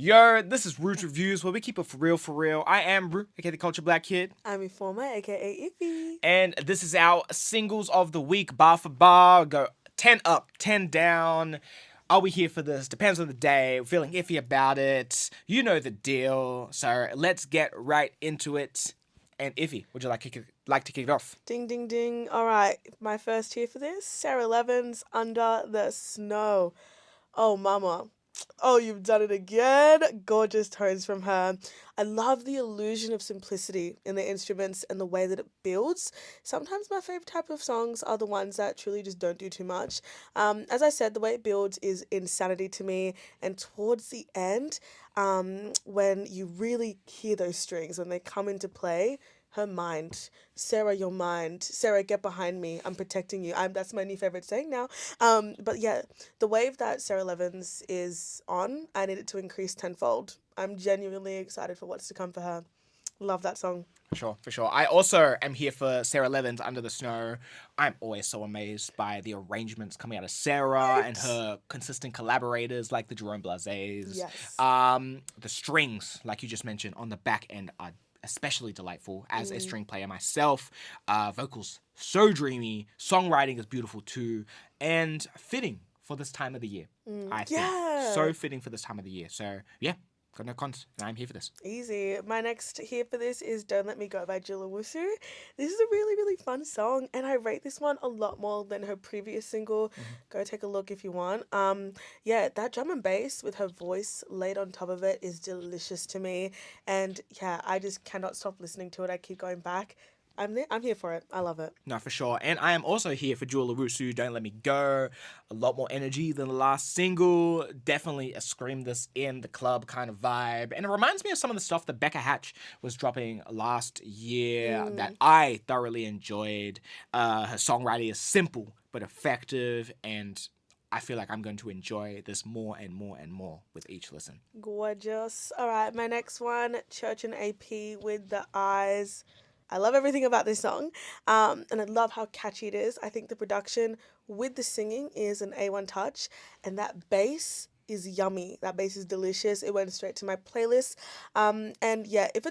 Yo, this is Root Reviews, where we keep it for real, for real. I am Root, aka the Culture Black Kid, I'm Informer, aka Iffy. and this is our singles of the week, bar for bar. Go 10 up, 10 down. Are we here for this? Depends on the day. Feeling iffy about it. You know the deal. So let's get right into it. And Iffy, would you like to kick it off? Ding, ding, ding. All right, my first here for this Sarah Levins, Under the Snow. Oh, mama. Oh, you've done it again. Gorgeous tones from her. I love the illusion of simplicity in the instruments and the way that it builds. Sometimes my favorite type of songs are the ones that truly just don't do too much. As I said, the way it builds is insanity to me. And towards the end, when you really hear those strings, when they come into play, her mind, Sarah, your mind, Sarah, get behind me. I'm protecting you. That's my new favorite saying now. But yeah, the wave that Sarah Levins is on, I need it to increase tenfold. I'm genuinely excited for what's to come for her. Love that song. For sure. I also am here for Sarah Levins, Under the Snow. I'm always so amazed by the arrangements coming out of Sarah and Right? her consistent collaborators like the Jerome Blazes. Yes. The strings, like you just mentioned, on the back end are especially delightful as a string player myself. Vocals so dreamy, songwriting is beautiful too, and fitting for this time of the year. I think Yeah. so fitting for this time of the year. So yeah, got no cons, and I'm here for this. Easy. My next here for this is Don't Let Me Go by Wusu. This is a really, really fun song, and I rate this one a lot more than her previous single. Go take a look if you want. Yeah, that drum and bass with her voice laid on top of it is delicious to me. And yeah, I just cannot stop listening to it. I keep going back. I'm here for it. I love it. No, for sure. And I am also here for Jewel Larusu, Don't Let Me Go. A lot more energy than the last single. Definitely a scream this in the club kind of vibe. And it reminds me of some of the stuff that Becca Hatch was dropping last year that I thoroughly enjoyed. Her songwriting is simple but effective, and I feel like I'm going to enjoy this more and more and more with each listen. Gorgeous. All right, my next one, Church and AP with the Eyes. I love everything about this song, and I love how catchy it is. I think the production with the singing is an A1 touch, and that bass is yummy. That bass is delicious. It went straight to my playlist. And yeah, if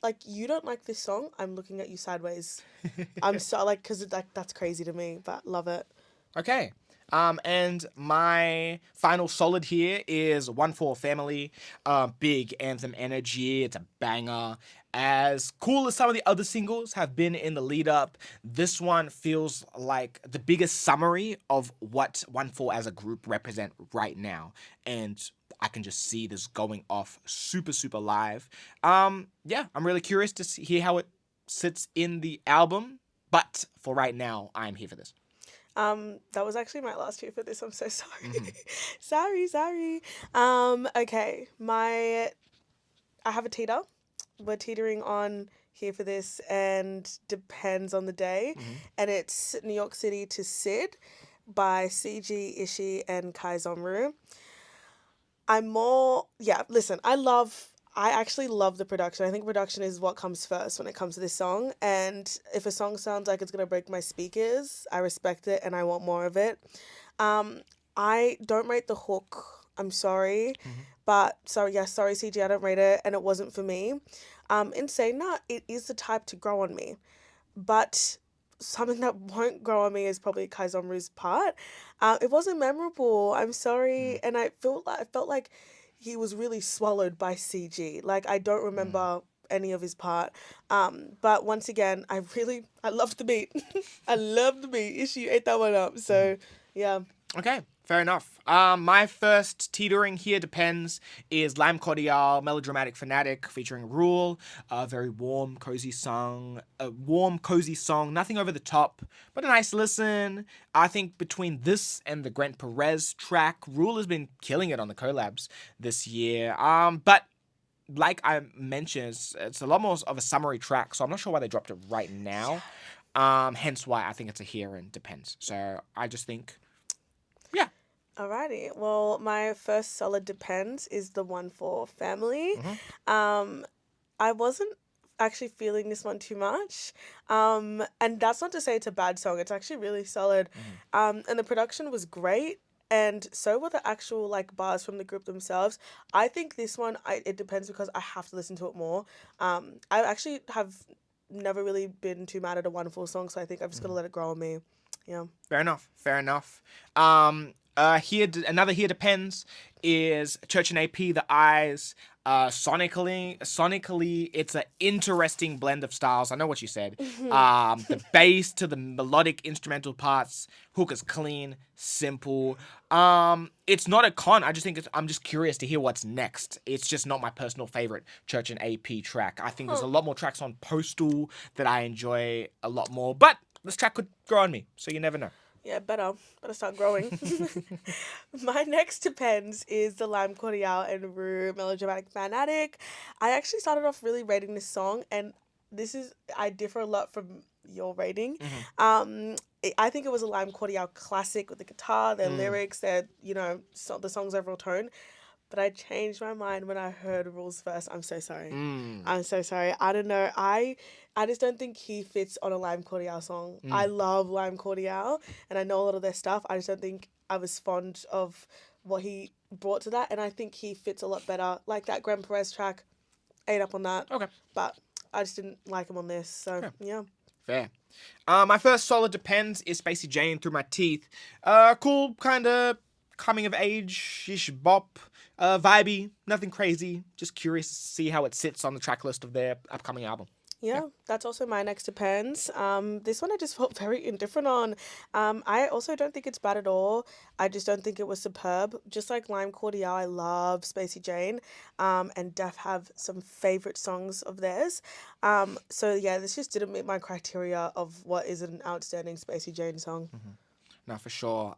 like you don't like this song, I'm looking at you sideways. I'm so like because like that's crazy to me, but love it. Okay. And my final solid here is Onefour Family. Big anthem energy. It's a banger. As cool as some of the other singles have been in the lead up, this one feels like the biggest summary of what Onefour as a group represent right now. And I can just see this going off super, super live. Yeah, I'm really curious to hear how it sits in the album. But for right now, I'm here for this. That was actually my last year for this. I'm so sorry. Mm-hmm. Sorry. Okay. I have a teeter. We're teetering on here for this and depends on the day. And it's New York City to Sid by CG, Ishii, and Kai Zomru. Listen, I actually love the production. I think production is what comes first when it comes to this song. And if a song sounds like it's going to break my speakers, I respect it and I want more of it. I don't rate the hook. I'm sorry. But sorry, CG, I don't rate it. And it wasn't for me. In saying that, it is the type to grow on me. But something that won't grow on me is probably Kaizomru's part. It wasn't memorable. I'm sorry, and I felt like he was really swallowed by CG. Like I don't remember any of his part. But once again, I loved the beat. I loved the beat. Issue ate that one up. So yeah. Okay, fair enough. My first teetering here depends is Lime Cordiale, Melodramatic Fanatic featuring Rule. A very warm, cozy song. Nothing over the top, but a nice listen. I think between this and the Grant Perez track, Rule has been killing it on the collabs this year. But like I mentioned, it's a lot more of a summary track, so I'm not sure why they dropped it right now. Hence why I think it's a here and depends. So I just think, yeah. Alrighty. Well, my first solid depends is the one for family. Um, I wasn't actually feeling this one too much. And that's not to say it's a bad song. It's actually really solid. And the production was great. and so were the actual like bars from the group themselves. I think this one, it depends because I have to listen to it more. I actually have never really been too mad at a Wonderful song, so I think I've just got to let it grow on me. Yeah. Fair enough. Fair enough. Another here depends is Church and AP the Eyes. Sonically, it's an interesting blend of styles. I know what you said. The bass to the melodic instrumental parts, hook is clean, simple. It's not a con. I just think I'm just curious to hear what's next. It's just not my personal favorite Church and AP track. I think there's a lot more tracks on Postal that I enjoy a lot more, but this track could grow on me, so you never know. Yeah, better start growing. My next depends is the Lime Cordiale and Rue Melodramatic Fanatic. I actually started off really rating this song, and I differ a lot from your rating. I think it was a Lime Cordiale classic with the guitar, their lyrics, the song's overall tone. But I changed my mind when I heard Rules first. I'm so sorry. I'm so sorry. I don't know. I just don't think he fits on a Lime Cordiale song. I love Lime Cordiale, and I know a lot of their stuff. I just don't think I was fond of what he brought to that, and I think he fits a lot better. Like that Gran Perez track, ate up on that. Okay. But I just didn't like him on this. So, yeah. Fair. My first solid depends is Spacey Jane Through My Teeth. Cool, kind of coming of age-ish bop. Vibey, nothing crazy. Just curious to see how it sits on the track list of their upcoming album. Yeah, that's also my next depends. This one I just felt very indifferent on. I also don't think it's bad at all. I just don't think it was superb. Just like Lime Cordiale, I love Spacey Jane, and Def have some favorite songs of theirs. So yeah, this just didn't meet my criteria of what is an outstanding Spacey Jane song. No, for sure.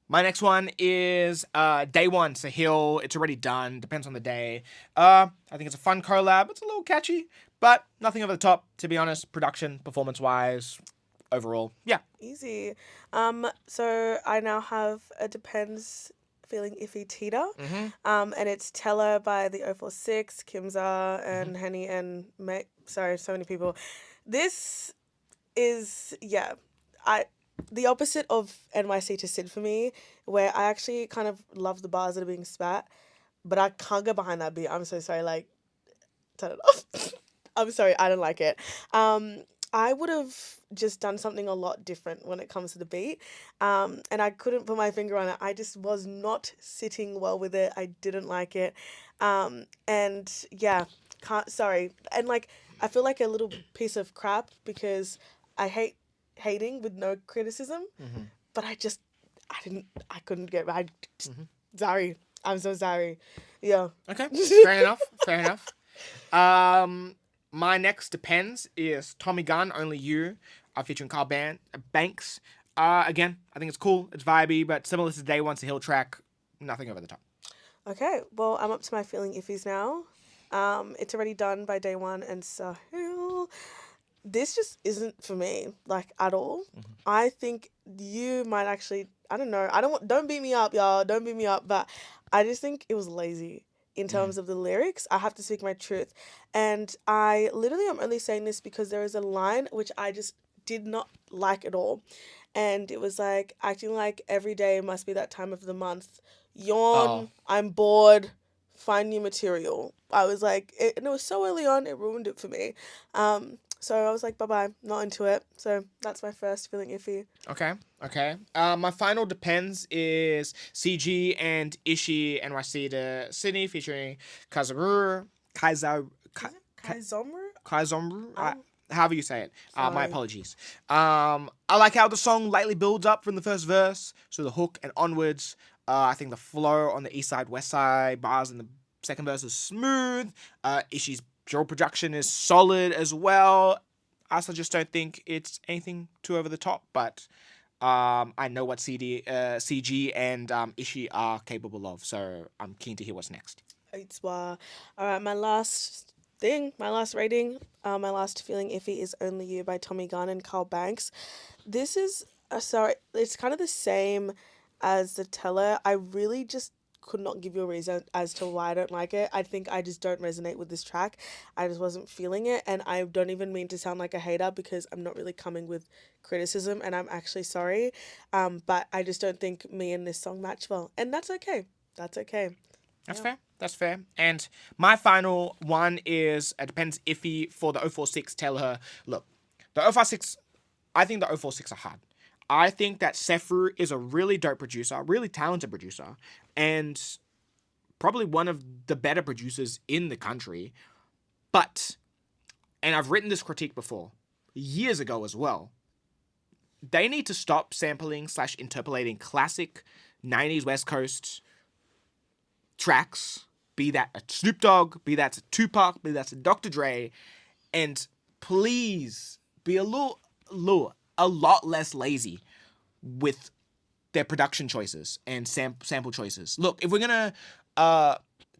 My next one is Day One, Sahil. It's already done. Depends on the day. I think it's a fun collab. It's a little catchy, but nothing over the top, to be honest. Production, performance-wise, overall, yeah. Easy. So I now have a depends feeling iffy teeter. And it's Teller by the 046, Kimza and Henny and sorry, so many people. This is the opposite of NYC to Sid for me, where I actually kind of love the bars that are being spat, but I can't go behind that beat. I'm so sorry, like, turn it off. I'm sorry, I don't like it. I would have just done something a lot different when it comes to the beat, and I couldn't put my finger on it. I just was not sitting well with it. I didn't like it, and yeah, sorry. And like, I feel like a little piece of crap because I hate hating with no criticism, but I couldn't get right. Sorry, I'm so sorry. Yeah. Okay, fair enough. Fair enough. My next depends is Tommy Gunn, Only You, featuring Carl Banks. Again, I think it's cool. It's vibey, but similar to Day One, Sahil track, nothing over the top. Okay, well, I'm up to my feeling iffies now. It's already done by Day One and Sahil. This just isn't for me, like, at all. I think you might actually, I don't know, don't beat me up, y'all, don't beat me up, but I just think it was lazy in terms of the lyrics. I have to speak my truth. And I literally am only saying this because there is a line which I just did not like at all. And it was like, acting like every day must be that time of the month. Yawn, I'm bored, find new material. I was like, and it was so early on, it ruined it for me. So I was like, bye-bye, not into it. So that's my first feeling iffy. Okay. My final depends is CG and Ishi NYC to Sydney featuring Kazamuru. Kaizomru? However you say it. My apologies. I like how the song lightly builds up from the first verse, so the hook and onwards. I think the flow on the east side, west side, bars in the second verse is smooth. Ishi's drill production is solid as well. I also just don't think it's anything too over the top, but I know what CG and Ishi are capable of, so I'm keen to hear what's next. All right, my last rating, my last feeling iffy is Only You by Tommy Gunn and Carl Banks. This is, it's kind of the same as the Teller. I really just could not give you a reason as to why I don't like it. I think I just don't resonate with this track. I just wasn't feeling it, and I don't even mean to sound like a hater because I'm not really coming with criticism, and I'm actually sorry. But I just don't think me and this song match well, and that's okay. That's okay. That's fair. That's fair. And my final one is depends iffy for the 046. Tell her, look, the 046. I think the 046 are hard. I think that Sefu is a really dope producer, really talented producer, and probably one of the better producers in the country. But, and I've written this critique before, years ago as well, they need to stop sampling / interpolating classic 90s West Coast tracks, be that a Snoop Dogg, be that a Tupac, be that a Dr. Dre, and please be a lot less lazy with their production choices and sample choices. Look, if we're gonna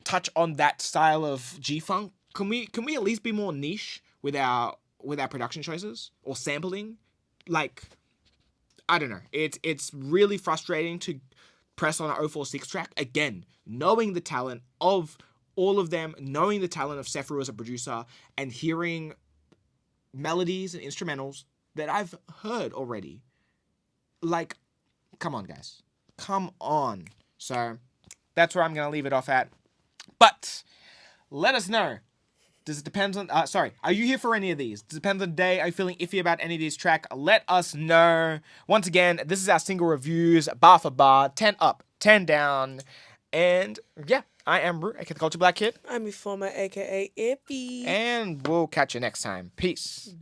touch on that style of G-Funk, can we at least be more niche with our production choices or sampling? Like, I don't know. It's really frustrating to press on an 046 track again, knowing the talent of all of them, knowing the talent of Sefu as a producer, and hearing melodies and instrumentals that I've heard already. Like, come on, guys. Come on. So, that's where I'm going to leave it off at. But, let us know. Does it depend on... are you here for any of these? Does it depend on the day? Are you feeling iffy about any of these tracks? Let us know. Once again, this is our single reviews, bar for bar, 10 up, 10 down. And, yeah, I am Rue, aka the Culture Black Kid. I'm your former, aka Ippy. And we'll catch you next time. Peace.